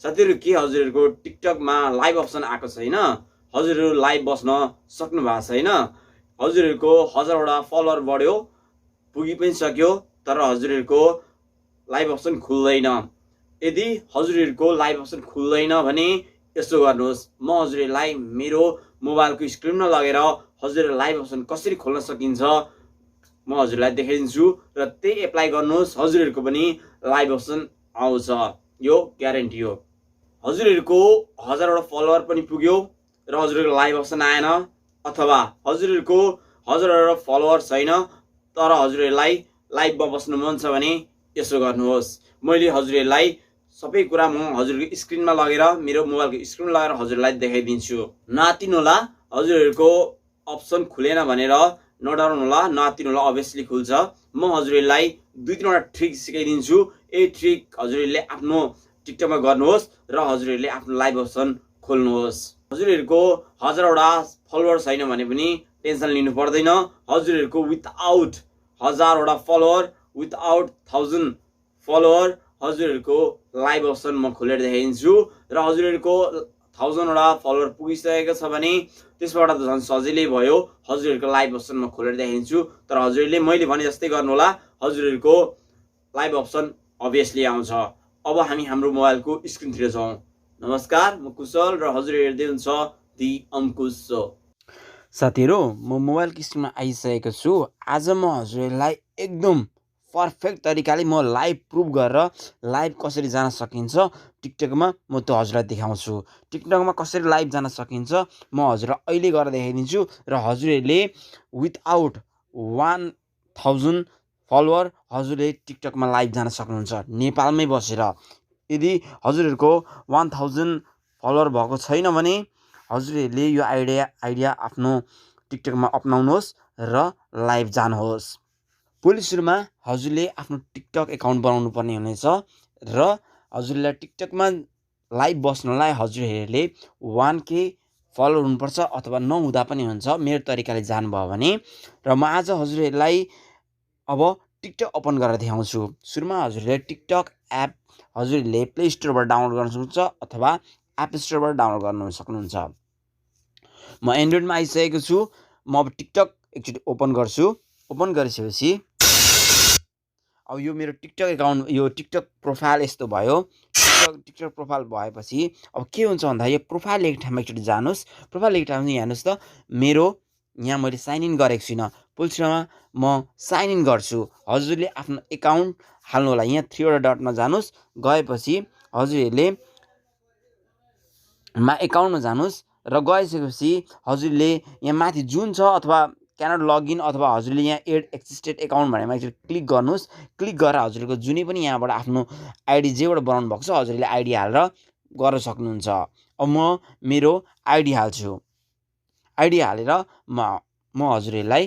साथीहरु के हजुरहरुको टिकटकमा लाइभ अप्सन आएको छैन? हजुरहरु लाइभ बस्न सक्नु भएको छैन? हजुरहरुको हजारवटा फलोअर बढ्यो, पुगी पनि सक्यो, तर हजुरहरुको लाइभ अप्सन खुल्दैन। यदि हजुरहरुको लाइभ अप्सन खुल्दैन भने यसो गर्नुहोस्, म हजुरहरुलाई मेरो मोबाइलको स्क्रिनमा लगेर हजुरहरु लाइभ अप्सन कसरी खोल्न सकिन्छ म हजुरलाई देखाइदिन्छु र त्यही एप्लाई गर्नुहोस्, हजुरहरुको पनि लाइभ अप्सन आउँछ, यो ग्यारेन्टी हो। हजुरहरुको हजारवटा फलोअर पनि पुग्यो र हजुरहरुको लाइभ अप्सन आएन, अथवा हजुरहरुको हजारवटा फलोअर छैन तर हजुरहरुलाई लाइभमा बस्नु मन छ भने यसो गर्नुहोस्। मैले हजुरहरुलाई सबै कुरा म हजुरहरुको स्क्रिनमा लगेर मेरो मोबाइलको स्क्रिनमा लगेर हजुरहरुलाई देखाइदिन्छु। नआत्तिनु होला, हजुरहरुको अप्सन खुलेन भनेर नडराउनु होला, नआत्तिनु होला, अभियसली खुल्छ। म हजुरहरुलाई 2-3 वटा ट्रिक सिकाइदिन्छु। यही ट्रिक हजुरहरुले आफ्नो टिकटकमा गर्नुहोस् र हजुरहरुले आफ्नो लाइभ अप्सन खोल्नुहोस्। हजुरहरुको हजारवटा फलोअर छैन भने पनि टेन्सन लिनु पर्दैन। हजुरहरुको विथआउट हजारवटा फलोअर, विथआउट 1000 फलोअर हजुरहरुको लाइभ अप्सन म खोलेर देखाइदिन्छु र हजुरहरुको 1000 वटा फलोअर पुगिसकेको छ भने त्यसबाट त झन् सजिलै भयो। हजुरहरुको लाइभ अप्सन म खोलेर देखाइदिन्छु, तर हजुरहरुले मैले भने जस्तै गर्नु होला, हजुरहरुको लाइभ अप्सन अभियसली आउँछ। अब हामी हाम्रो मोबाइलको स्क्रिनतिर जाउँ। नमस्कार, म कुशल र हजुरहरु हेर्दै हुनुहुन्छ दि अम्कुस शो। साथीहरु, म मोबाइलको स्क्रिनमा आइसकेको छु। आज म हजुरहरुलाई एकदम पर्फेक्ट तरिकाले म लाइभ प्रुफ गरेर लाइभ कसरी जान सकिन्छ टिकटकमा म त्यो हजुरलाई देखाउँछु। टिकटकमा कसरी लाइभ जान सकिन्छ म हजुरलाई अहिले गरेर देखाइदिन्छु र हजुरहरुले विथआउट 1000 फलोअर हजुरले टिकटकमा लाइभ जान सक्नुहुन्छ नेपालमै बसेर। यदि हजुरहरुको 1000 फलोअर भएको छैन भने हजुरहरुले यो आइडिया आफ्नो टिकटकमा अपनाउनुहोस् र लाइभ जानुहोस्। पहिलो सुरुमा हजुरले आफ्नो टिकटक एकाउन्ट बनाउनु पर्ने हुनेछ र हजुरलाई टिकटकमा लाइभ बस्नलाई हजुरहरुले 1K फलोअर हुनुपर्छ अथवा नहुँदा पनि हुन्छ, मेरो तरिकाले जानुभयो भने। र म आज हजुरहरुलाई अब टिकटक ओपन गरेर देखाउँछु। सुरुमा हजुरले टिकटक एप हजुरले प्ले स्टोरबाट डाउनलोड गर्न सक्नुहुन्छ अथवा एप स्टोरबाट डाउनलोड गर्न सक्नुहुन्छ। म एन्ड्रोइडमा आइसकेको छु। म अब टिकटक एकचोटि ओपन गर्छु। ओपन गरिसकेपछि अब यो मेरो टिकटक एकाउन्ट, यो टिकटक प्रोफाइल यस्तो भयो। टिकटक प्रोफाइल भएपछि अब के हुन्छ भन्दा यो प्रोफाइल लेखेको ठाउँमा एकचोटि जानुहोस्। प्रोफाइल लेखेको ठाउँमा यहाँ हेर्नुहोस् त, मेरो यहाँ मैले साइन इन गरेको छुइनँ। पहिलो सुरुमा म साइन इन गर्छु। हजुरले आफ्नो एकाउन्ट हाल्नु होला। यहाँ 3 वटा डटमा जानुहोस्। गएपछि हजुरहरूले एकाउन्टमा जानुहोस् र गइसकेपछि हजुरले यहाँ माथि जुन छ अथवा क्यानट लगइन अथवा हजुरले यहाँ एड एक्सिस्टेड एकाउन्ट भनेमा एकचोटि क्लिक गर्नुहोस्। क्लिक गरेर हजुरको जुनै पनि यहाँबाट आफ्नो आइडी जेबाट बनाउनु भएको छ हजुरले आइडी हालेर गर्न सक्नुहुन्छ। अब म मेरो आइडी हाल्छु। आइडी हालेर म हजुरहरूलाई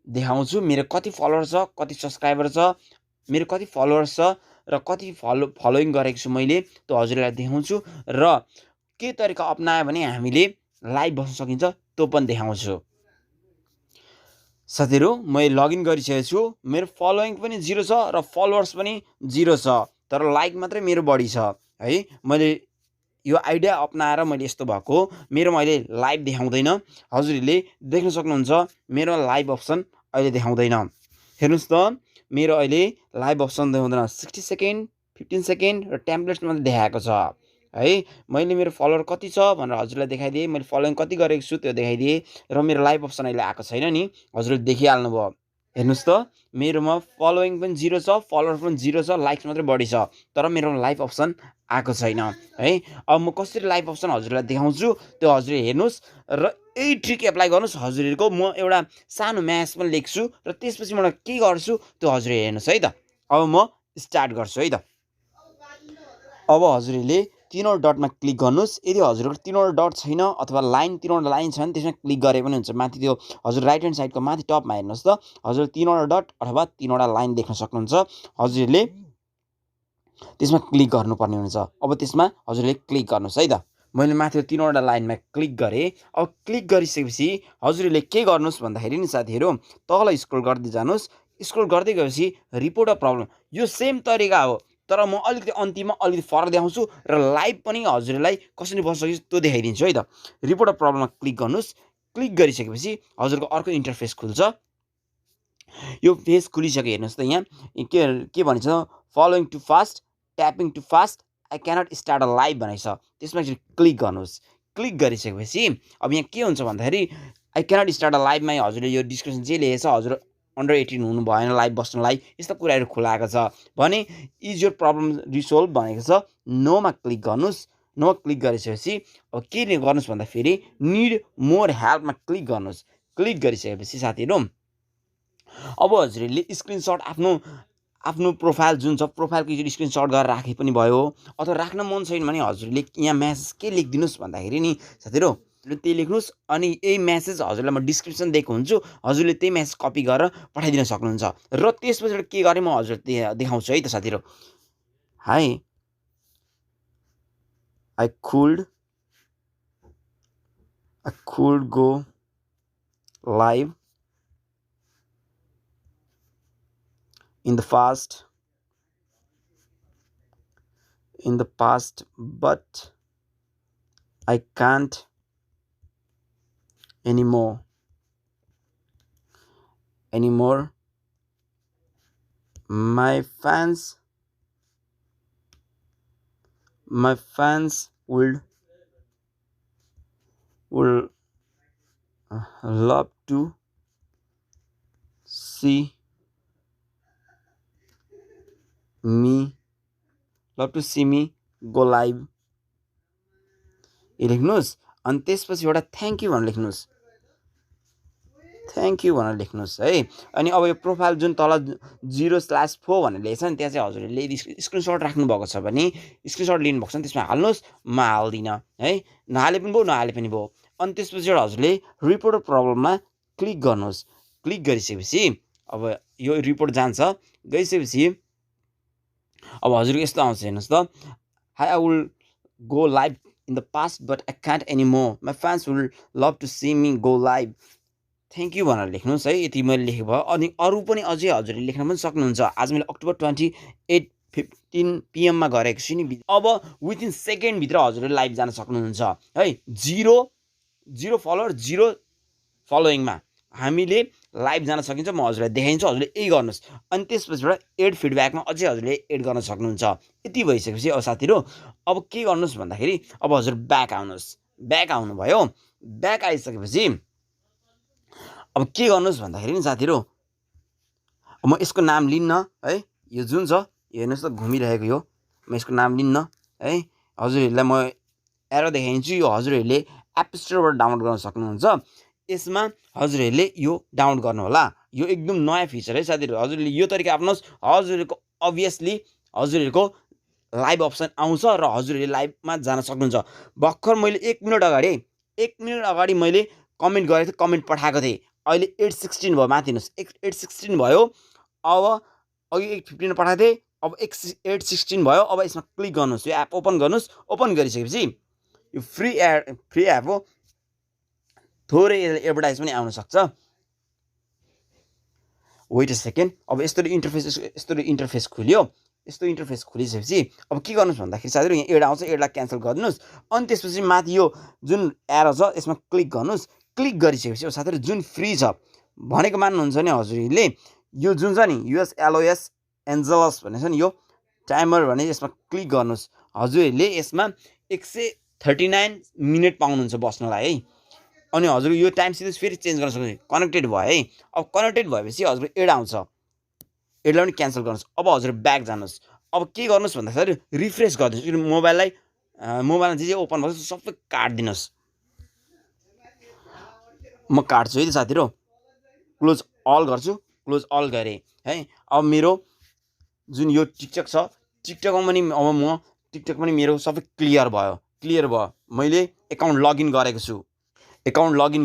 देखाउँछु मेरो कति फलोअर छ, कति सब्सक्राइबर छ, मेरो कति फलोअर छ र कति फलोइङ गरेको छु मैले, त्यो हजुरलाई देखाउँछु र के तरिका अपनायो भने हामीले लाइभ बस्न सकिन्छ त्यो पनि देखाउँछु। साथीहरु, मैले लगइन गरिसकेको छु। मेरो फलोइङ पनि 0 छ र फलोअर्स पनि 0 छ, तर लाइक मात्रै मेरो बढी छ है। मैले यो आइडिया अपनाएर मैले यस्तो भएको, मेरो मैले लाइभ देखाउँदैन। हजुरहरूले देख्न सक्नुहुन्छ मेरो लाइभ अप्सन अहिले देखाउँदैन। हेर्नुहोस् त, मेरो अहिले लाइभ अप्सन देखाउँदैन। 60 सेकेन्ड, 15 सेकेन्ड र टेम्प्लेट्स मात्रै देखाएको छ है। मैले मेरो फलोअर कति छ भनेर हजुरलाई देखाइदिएँ, मैले फलोइङ कति गरेको छु त्यो देखाइदिएँ र मेरो लाइभ अप्सन अहिले आएको छैन नि, हजुरले देखिहाल्नु भयो। हेर्नुहोस् त, मेरोमा फलोइङ पनि 0 छ, फलोअर पनि 0 छ, लाइक्स मात्रै बढी छ, तर मेरो लाइभ अप्सन आएको छैन है। अब म कसरी लाइभ अप्सन हजुरलाई देखाउँछु त्यो हजुरले हेर्नुहोस् र यही ट्रिक एप्लाई गर्नुहोस् हजुरहरूको। म एउटा सानो म्याच पनि लेख्छु र त्यसपछि म के गर्छु त्यो हजुरले हेर्नुहोस् है त। अब म स्टार्ट गर्छु है त। अब हजुरहरूले 3 वटा डटमा क्लिक गर्नुहोस्। यदि हजुरको 3 वटा डट छैन अथवा 3 वटा लाइन छ भने त्यसमा क्लिक गरे पनि हुन्छ। माथि त्यो हजुर राइट ह्यान्ड साइडको माथि टपमा हेर्नुहोस् त, हजुर 3 वटा डट अथवा 3 वटा लाइन देख्न सक्नुहुन्छ। हजुरले त्यसमा क्लिक गर्नुपर्ने हुन्छ। अब त्यसमा हजुरले क्लिक गर्नुहोस् है त। मैले माथि 3 वटा लाइनमा क्लिक गरेँ। अब क्लिक गरिसकेपछि हजुरहरूले के गर्नुहोस् भन्दाखेरि नि साथीहरू, तल स्क्रोल गर्दै जानुहोस्। स्क्रोल गर्दै गएपछि रिपोर्ट अ प्रब्लम, यो सेम तरिका हो तर म अलिकति अन्तिममा अलिकति फरक देखाउँछु र लाइभ पनि हजुरलाई कसरी बस्न सकिन्छ त्यो देखाइदिन्छु है त। रिपोर्ट अफ प्रब्लममा क्लिक गर्नुहोस्। क्लिक गरिसकेपछि हजुरको अर्को इन्टरफेस खुल्छ। यो पेज खुलिसक्यो हेर्नुहोस् त यहाँ के भन्छ following too fast, tapping too fast, I cannot start a live भनेको छ। त्यसमा चाहिँ क्लिक गर्नुहोस्। क्लिक गरिसकेपछि अब यहाँ के हुन्छ भन्दाखेरि आई क्यानट स्टार्ट अ लाइभमा हजुरले यो डिस्क्रिप्सन जे लेखेको छ हजुर अन्डर 18 हुनु भएन लाइभ बस्नलाई यस्ता कुराहरू खुलाएको छ भने इज योर प्रब्लम रिसोल्भ भनेको छ। नोमा क्लिक गर्नुहोस्। नो क्लिक गरिसकेपछि अब के गर्नुहोस् भन्दाखेरि निड मोर हेल्पमा क्लिक गर्नुहोस्। क्लिक गरिसकेपछि साथीहरू अब हजुरले स्क्रिनसट आफ्नो प्रोफाइल जुन छ प्रोफाइलको स्क्रिनसट गरेर राखे पनि भयो अथवा राख्न मन छैन भने हजुरले यहाँ म्यासेज के लेखिदिनुहोस् भन्दाखेरि नि साथीहरू त्यही लेख्नुहोस् अनि यही म्यासेज हजुरलाई म डिस्क्रिप्सन दिएको हुन्छु हजुरले त्यही म्यासेज कपी गरेर पठाइदिन सक्नुहुन्छ र त्यसपछि के गरेँ म हजुर देखाउँछु है त साथीहरू। High I could go live in the past but I can't anymore. My fans would love to see me go live लेख्नुहोस् अनि त्यसपछि एउटा थ्याङ्क यू भनेर लेख्नुहोस्। थ्याङ्क यू भनेर लेख्नुहोस् है। अनि अब यो प्रोफाइल जुन तल 0/4 भनेर लेखेको छ नि त्यहाँ चाहिँ हजुरले स्क्रिनसट राख्नुभएको छ भने स्क्रिनसट लिनुभएको छ भने त्यसमा हाल्नुहोस्। म हाल्दिनँ है, नहाले पनि भयो नहाले पनि भयो। अनि त्यसपछि हजुरले रिपोर्ट प्रब्लममा क्लिक गर्नुहोस्। क्लिक गरिसकेपछि अब यो रिपोर्ट जान्छ। गइसकेपछि अब हजुरको यस्तो आउँछ हेर्नुहोस् त hi I will go live in the past but I can't anymore my fans will love to see me go live thank you भनेर लेख्नुहोस् है। यति मैले लेखेको भयो। अनि अरू पनि अझै हजुरले लेख्न पनि सक्नुहुन्छ। आज मैले अक्टोबर 28 PM मा गरेको छु नि। अब विथिन सेकेन्डभित्र हजुरले लाइभ जान सक्नुहुन्छ है। 0 फलोवर 0 फलोइङमा हामीले लाइभ जान सकिन्छ। म हजुरलाई देखाइदिन्छु, हजुरले यही गर्नुहोस्। अनि त्यसपछिबाट एड फिडब्याकमा अझै हजुरले एड गर्न सक्नुहुन्छ। यति भइसकेपछि अब साथीहरू अब के गर्नुहोस् भन्दाखेरि अब हजुर ब्याक आउनुहोस्। ब्याक आउनुभयो। ब्याक आइसकेपछि अब के गर्नुहोस् भन्दाखेरि नि साथीहरू म यसको नाम लिन्न है। यो जुन छ हेर्नुहोस् त घुमिरहेको यो म यसको नाम लिन्न है। हजुरहरूलाई म एरो देखाइदिन्छु। यो हजुरहरूले एप स्टोरबाट डाउनलोड गर्न सक्नुहुन्छ। यसमा हजुरहरूले यो डाउनलोड गर्नु होला। यो एकदम नयाँ फिचर है साथीहरू। हजुरले यो तरिका अप्नाउनुहोस्। हजुरहरूको अभियसली हजुरहरूको लाइभ अप्सन आउँछ र हजुरहरूले लाइभमा जान सक्नुहुन्छ। भर्खर मैले 1 मिनट अगाडि मैले कमेन्ट गरेको थिएँ, कमेन्ट पठाएको थिएँ। अहिले 816 भयो। माथि हेर्नुहोस् 816 भयो। अब अघि 815 पठाएको थिएँ, अब 816 भयो। अब यसमा क्लिक गर्नुहोस्। यो एप ओपन गर्नुहोस्। ओपन गरिसकेपछि यो फ्री एप हो। थोरै एडभर्टाइज पनि आउन सक्छ। Weight a second. अब यस्तो इन्टरफेस खुल्यो। यस्तो इन्टरफेस खुलिसकेपछि अब के गर्नुहोस् भन्दाखेरि साथीहरू यहाँ एड आउँछ। एडलाई क्यान्सल गरिदिनुहोस्। अनि त्यसपछि माथि यो जुन एरो छ यसमा क्लिक गर्नुहोस्। क्लिक गरिसकेपछि अब साथीहरू जुन फ्री छ भनेको मान्नुहुन्छ नि हजुरले यो जुन छ नि USLOS एन्जलस भन्ने छ नि यो टाइमर भने यसमा क्लिक गर्नुहोस्। हजुरहरूले यसमा 139 मिनट पाउनुहुन्छ बस्नलाई है। अनि हजुर यो टाइम सिधै फेरि चेन्ज गर्न सक्नुहुन्छ। कनेक्टेड भयो है। अब कनेक्टेड भएपछि हजुर एड आउँछ। एडलाई पनि क्यान्सल गर्नुहोस्। अब हजुर ब्याक जानुहोस्। अब के गर्नुहोस् भन्दाखेरि रिफ्रेस गरिदिनुहोस्। मोबाइलमा जे ओपन भएको छ सबै काटिदिनुहोस्। म काट्छु है त साथीहरू। क्लोज अल गर्छु। क्लोज अल गरेँ है। अब मेरो जुन यो टिकटक छ टिकटकमा पनि अब म टिकटक पनि मेरो सबै क्लियर भयो। मैले एकाउन्ट लगइन गरेको छु। एकाउन्ट अब लगइन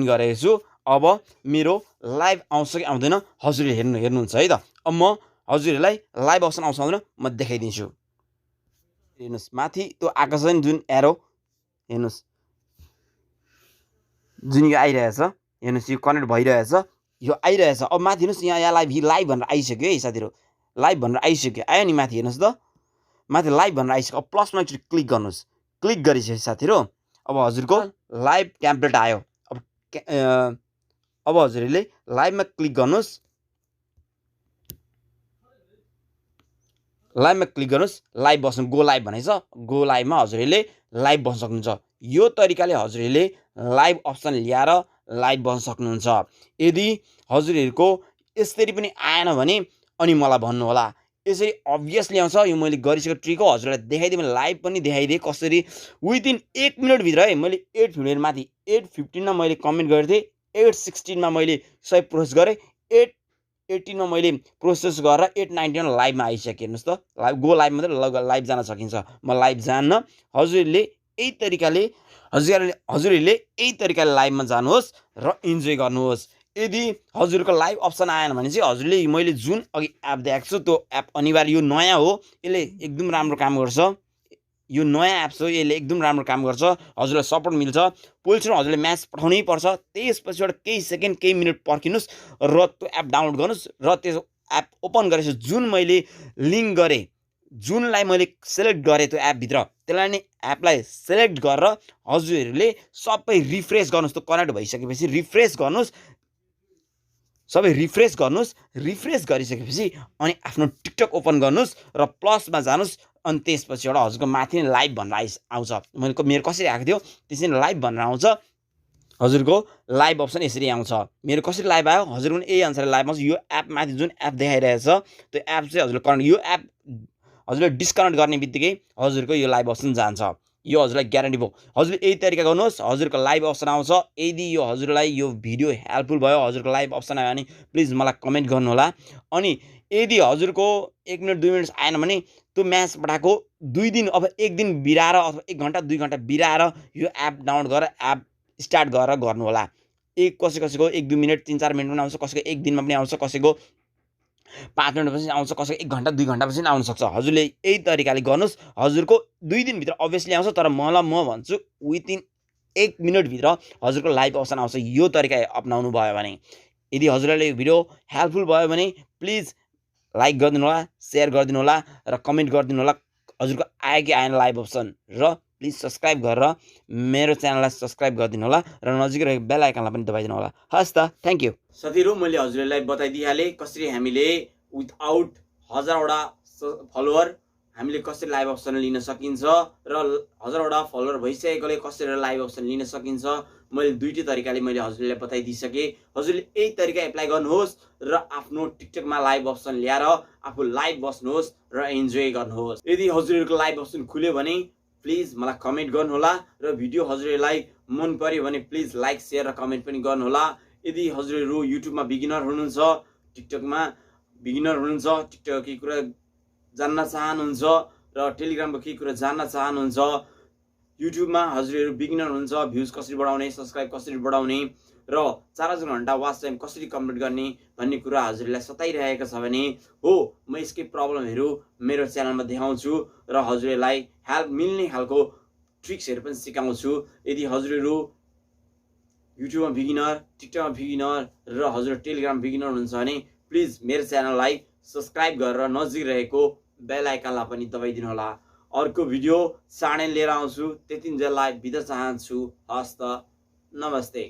गरेको छु। अब मेरो लाइभ आउँछ कि आउँदैन हजुरले हेर्नुहुन्छ है त। अब म हजुरहरूलाई लाइभ अप्सन आउँछ आउँदैन म देखाइदिन्छु। हेर्नुहोस् माथि त्यो आएको छ नि जुन एरो हेर्नुहोस् जुन यो आइरहेछ। हेर्नुहोस् यो कनेक्ट भइरहेछ। यो आइरहेछ। अब माथि हेर्नुहोस् यहाँ लाइभ भनेर आइसक्यो है साथीहरू। लाइभ भनेर आइसक्यो आयो नि माथि हेर्नुहोस् त माथि लाइभ भनेर आइसक्यो अब प्लसमा एकचोटि क्लिक गर्नुहोस् क्लिक गरिसकेपछि साथीहरू अब हजुरको लाइभ टेम्प्लेट आयो अब हजुरले लाइभमा क्लिक गर्नुहोस् लाइभ बस्नु गो लाइभ भनेछ गो लाइभमा हजुरले लाइभ बस्न सक्नुहुन्छ यो तरिकाले हजुरले लाइभ अप्सन ल्याएर लाइभ बस्न सक्नुहुन्छ यदि हजुरहरूको यसरी पनि आएन भने अनि मलाई भन्नु होला यसरी अभियसली आउँछ यो मैले गरिसकेको ट्रिक हो हजुरलाई देखाइदिएँ मैले लाइभ पनि देखाइदिएँ कसरी विदिन 1 मिनट भित्र है मैले 8:15 माथि 8:15 मा मैले कमेन्ट गरेँ 8:16 मा मैले सबै प्रोसेस गरेँ 8:18 मा मैले प्रोसेस गरेर 8:19 मा लाइभमा आइसकेँ हेर्नुहोस् त लाइभ गो लाइभ मात्रै लाइभ जान सकिन्छ म लाइभ जान्न हजुरले यही तरिकाले हजुरहरूले यही तरिकाले लाइभमा जानुहोस् र इन्जोय गर्नुहोस् यदि हजुरको लाइभ अप्सन आएन भने चाहिँ हजुरले मैले जुन अघि एप देखाएको छु त्यो एप अनिवार्य यो नयाँ हो यसले एकदम राम्रो काम गर्छ यो नयाँ एप हो यसले एकदम राम्रो काम गर्छ हजुरलाई सपोर्ट मिल्छ पहिलोचोटि हजुरले म्याच पठाउनै पर्छ त्यसपछिबाट केही सेकेन्ड केही मिनट पर्खिनुहोस् र त्यो एप डाउनलोड गर्नुहोस् र त्यो एप ओपन गरेपछि जुन मैले लिङ्क गरेँ जुनलाई मैले सेलेक्ट गरेँ त्यो एपभित्र त्यसलाई नै एपलाई सेलेक्ट गरेर हजुरहरूले सबै रिफ्रेस गर्नुहोस् त्यो कनेक्ट भइसकेपछि रिफ्रेस गर्नुहोस् सबै रिफ्रेस गरिसकेपछि अनि आफ्नो टिकटक ओपन गर्नुहोस् र प्लसमा जानुहोस् अनि त्यसपछि एउटा हजुरको माथि नै लाइभ भनेर आउँछ मेरो कसरी आएको थियो त्यसरी लाइभ भनेर आउँछ हजुरको लाइभ अप्सन यसरी आउँछ मेरो कसरी लाइभ आयो हजुरको पनि यही अनुसारले लाइभ आउँछ यो एप माथि जुन एप देखाइरहेछ त्यो एप चाहिँ हजुरले कनेक्ट यो एप हजुरले डिस्कनेक्ट गर्ने बित्तिकै हजुरको यो लाइभ अप्सन जान्छ यो हजुरलाई ग्यारेन्टी भयो हजुरले यही तरिका गर्नुहोस् हजुरको लाइभ अप्सन आउँछ यदि यो हजुरलाई यो भिडियो हेल्पफुल भयो हजुरको लाइभ अप्सन आयो भने प्लिज मलाई कमेन्ट गर्नुहोला अनि यदि हजुरको 1 मिनट 2 मिनट आएन भने त्यो म्याच पठाएको 2 दिन अब 1 दिन बिराएर अथवा 1 घन्टा 2 घन्टा बिराएर यो एप डाउनलोड गरेर एप स्टार्ट गरेर गर्नु होला कसैको 1 2 मिनट 3 4 मिनटमा आउँछ कसैको 1 दिनमा पनि आउँछ कसैको 5 मिनटपछि आउँछ कसैको 1 घन्टा 2 घन्टापछि आउन सक्छ हजुरले यही तरिकाले गर्नुहोस् हजुरको 2 दिनभित्र अभियसली आउँछ तर म भन्छु विदिन 1 मिनटभित्र हजुरको लाइभ अप्सन आउँछ यो तरिका अपनाउनु भयो भने यदि हजुरलाई यो भिडियो हेल्पफुल भयो भने प्लिज लाइक गरिदिनु होला सेयर गरिदिनु होला र कमेन्ट गरिदिनु होला हजुरको आयो कि आएन लाइभ अप्सन र प्लिज सब्सक्राइब गरेर मेरो च्यानललाई सब्सक्राइब गरिदिनु होला र नजिकै रहेको बेल आइकनलाई पनि दबाइदिनु होला हस् त थ्याङ्क यू साथीहरू मैले हजुरलाई बताइदिइहालेँ कसरी हामीले विदाउट हजारवटा फलोवर हामीले कसरी लाइभ अप्सन लिन सकिन्छ र हजारवटा फलोवर भइसकेकोले कसरी लाइभ अप्सन लिन सकिन्छ मैले दुईटै तरिकाले मैले हजुरलाई बताइदिइसकेँ हजुरले यही तरिका एप्लाई गर्नुहोस् र आफ्नो टिकटकमा लाइभ अप्सन ल्याएर आफू लाइभ बस्नुहोस् र इन्जोय गर्नुहोस् यदि हजुरहरूको लाइभ अप्सन खुल्यो भने प्लिज मलाई कमेन्ट गर्नुहोला र भिडियो हजुरलाई मन पर्यो भने प्लिज लाइक सेयर र कमेन्ट पनि गर्नुहोला यदि हजुरहरू युट्युबमा बिगिनर हुनुहुन्छ टिकटकमा बिगिनर हुनुहुन्छ टिकटक के कुरा जान्न चाहनुहुन्छ र टेलिग्रामको के कुरा जान्न चाहनुहुन्छ युट्युबमा हजुरहरू बिगिनर हुनुहुन्छ भ्युज कसरी बढाउने सब्सक्राइब कसरी बढाउने र 4 घण्टा वाच टाइम कसरी कम्प्लिट गर्ने भन्ने कुरा हजुरलाई सताइरहेको छ भने हो म यसकै प्रब्लमहरू मेरो च्यानलमा देखाउँछु र हजुरलाई हेल्प मिल्ने खालको ट्रिक्सहरू पनि सिकाउँछु यदि हजुरहरू युट्युबमा बिगिनर टिकटकमा बिगिनर र हजुर टेलिग्राम बिगिनर हुनुहुन्छ भने प्लिज मेरो च्यानललाई सब्सक्राइब गरेर नजिक रहेको बेल आइकनलाई पनि दबाइदिनु होला अर्को भिडियो चाँडै लिएर आउँछु त्यतिन्जेललाई बिदा चाहन्छु हस्त नमस्ते